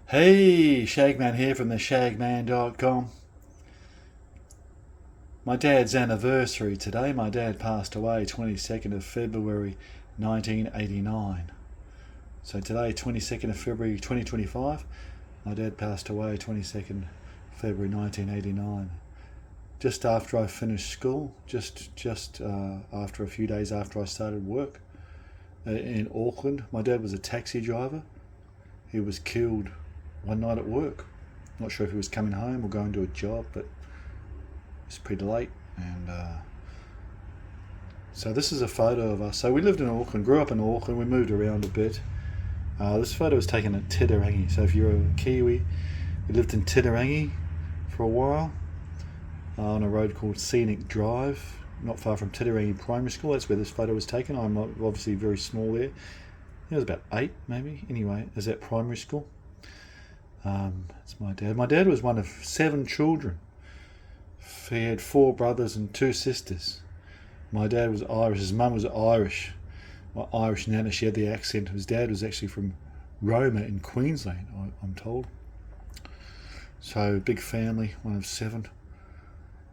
Hey, Shagman here from the shagman.com. My dad's anniversary today. My dad passed away 22nd of February 1989. So today, 22nd of February 2025, my dad passed away 22nd February 1989. Just after I finished school, just after a few days after I started work in Auckland. My dad was a taxi driver. He was killed one night at work. Not sure if he was coming home or going to a job, but it's pretty late. And so this is a photo of us. So we lived in Auckland, grew up in Auckland. We moved around a bit. This photo was taken at Titirangi. So if you're a Kiwi, we lived in Titirangi for a while on a road called Scenic Drive, not far from Titirangi Primary School. That's where this photo was taken. I'm obviously very small there. I was about 8 maybe. Anyway, is that primary school? It's my dad. My dad was one of 7 children. He had 4 brothers and 2 sisters. My dad was Irish. His mum was Irish. My Irish nana, she had the accent. His dad was actually from Roma in Queensland, I'm told. So big family, one of 7.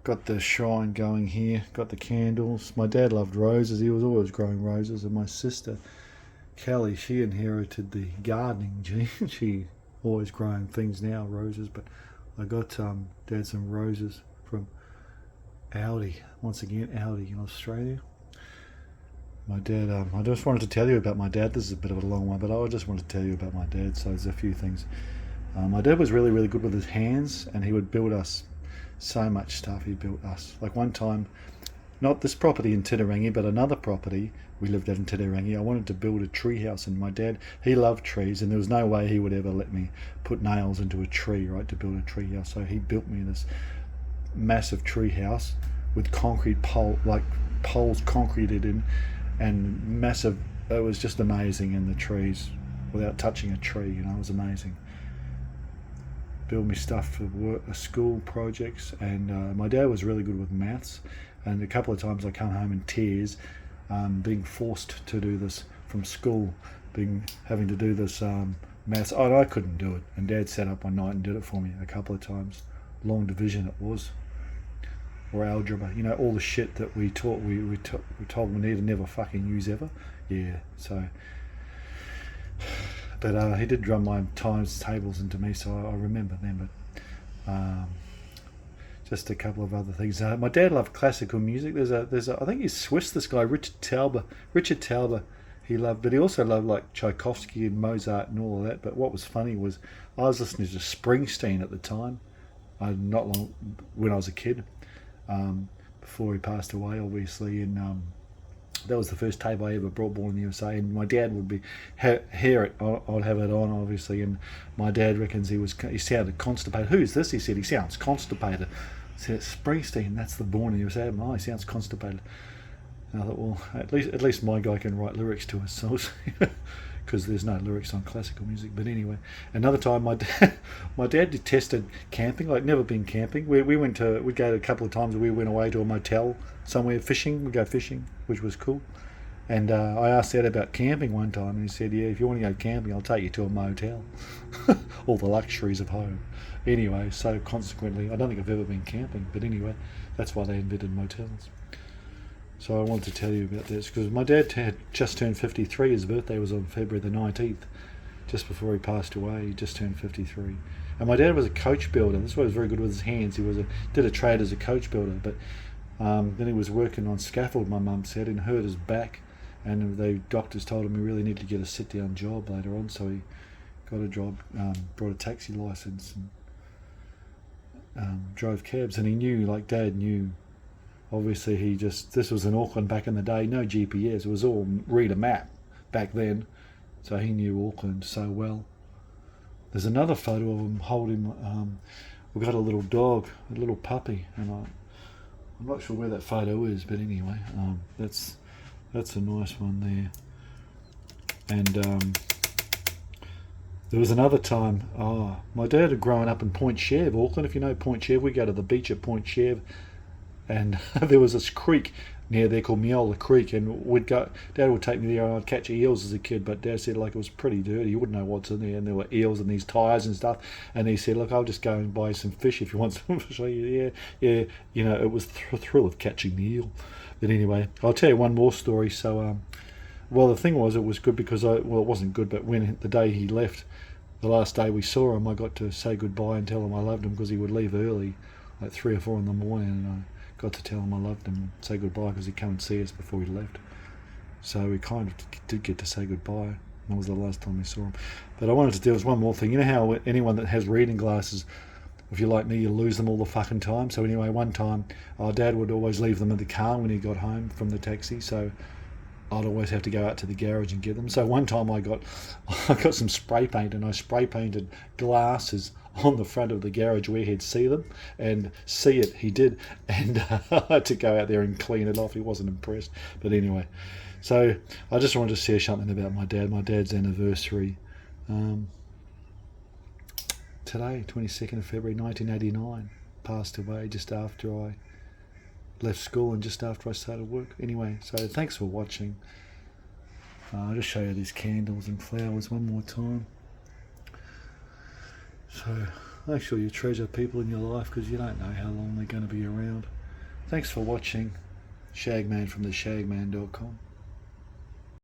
Got the shrine going here. Got the candles. My dad loved roses. He was always growing roses. And my sister, Kelly, she inherited the gardening gene. She always growing things now, roses. But I got dad some roses from Aldi. Once again, Aldi in Australia. My dad, I just wanted to tell you about my dad. This is a bit of a long one, but I just wanted to tell you about my dad. So there's a few things. My dad was really, really good with his hands, and he would build us so much stuff. He built us. Like one time, not this property in Titirangi, but another property we lived at in Titirangi. I wanted to build a tree house, and my dad, he loved trees, and there was no way he would ever let me put nails into a tree, right, to build a tree house. So he built me this massive tree house with concrete poles concreted in, and massive. It was just amazing in the trees, without touching a tree. It was amazing. Build me stuff for work, school projects, and my dad was really good with maths. And a couple of times I come home in tears, being forced to do this from school, having to do this maths. I couldn't do it, and Dad sat up one night and did it for me a couple of times. Long division it was, or algebra. All the shit that we taught. We told we need to never fucking use ever. Yeah. So. But he did drum my times tables into me, so I remember them. But just a couple of other things. My dad loved classical music. There's a I think he's Swiss. This guy Richard Tauber. Richard Tauber. He loved, but he also loved like Tchaikovsky and Mozart and all of that. But what was funny was I was listening to Springsteen at the time. Not long when I was a kid, before he passed away, obviously, and. That was the first tape I ever brought, Born in the USA, and my dad would hear it. I'd have it on, obviously, and my dad reckons he sounded constipated. Who's this? He said he sounds constipated. I said Springsteen. That's the Born in the USA. Oh, he sounds constipated. And I thought, well, at least my guy can write lyrics to his songs, because there's no lyrics on classical music. But anyway, another time my dad detested camping. Like never been camping. We'd go a couple of times. We went away to a motel somewhere fishing. We'd go fishing, which was cool. And I asked Dad about camping one time, and he said, "Yeah, if you want to go camping, I'll take you to a motel." All the luxuries of home. Anyway, so consequently, I don't think I've ever been camping. But anyway, that's why they invented motels. So I wanted to tell you about this because my dad had just turned 53. His birthday was on February the 19th, just before he passed away. He just turned 53. And my dad was a coach builder. That's why he was very good with his hands. He did a trade as a coach builder, but then he was working on scaffold, my mum said, and hurt his back. And the doctors told him he really needed to get a sit-down job later on, so he got a job, brought a taxi license, and drove cabs. And he knew, like Dad knew, obviously this was in Auckland back in the day, no GPS, it was all read a map back then, so he knew Auckland so well. There's another photo of him holding, we've got a little dog, a little puppy, and I'm not sure where that photo is, but anyway, that's a nice one there. And there was another time, my dad had grown up in Point Chev, Auckland. If you know Point Chev, we go to the beach at Point Chev and there was this creek near there called Miola Creek, and Dad would take me there, and I'd catch eels as a kid, but Dad said like it was pretty dirty, you wouldn't know what's in there, and there were eels and these tyres and stuff, and he said, look, I'll just go and buy some fish if you want some fish. Yeah, it was the thrill of catching the eel. But anyway, I'll tell you one more story. So well, the thing was, it was good because it wasn't good, but when the day he left, the last day we saw him, I got to say goodbye and tell him I loved him, because he would leave early, like 3 or 4 in the morning, and I got to tell him I loved him and say goodbye, because he'd come and see us before he left. So we kind of did get to say goodbye. That was the last time we saw him. But I wanted to do one more thing. You know how anyone that has reading glasses, if you're like me, you lose them all the fucking time. So anyway, one time our Dad would always leave them in the car when he got home from the taxi, so I'd always have to go out to the garage and get them. So one time I got some spray paint, and I spray painted glasses on the front of the garage where he'd see them, and see it he did, and I had to go out there and clean it off. He wasn't impressed. But anyway, so I just wanted to share something about my dad. My dad's anniversary today, 22nd of February 1989, passed away just after I left school and just after I started work. Anyway, so thanks for watching. I'll just show you these candles and flowers one more time. So make sure you treasure people in your life, because you don't know how long they're going to be around. Thanks for watching. Shagman from theshagman.com.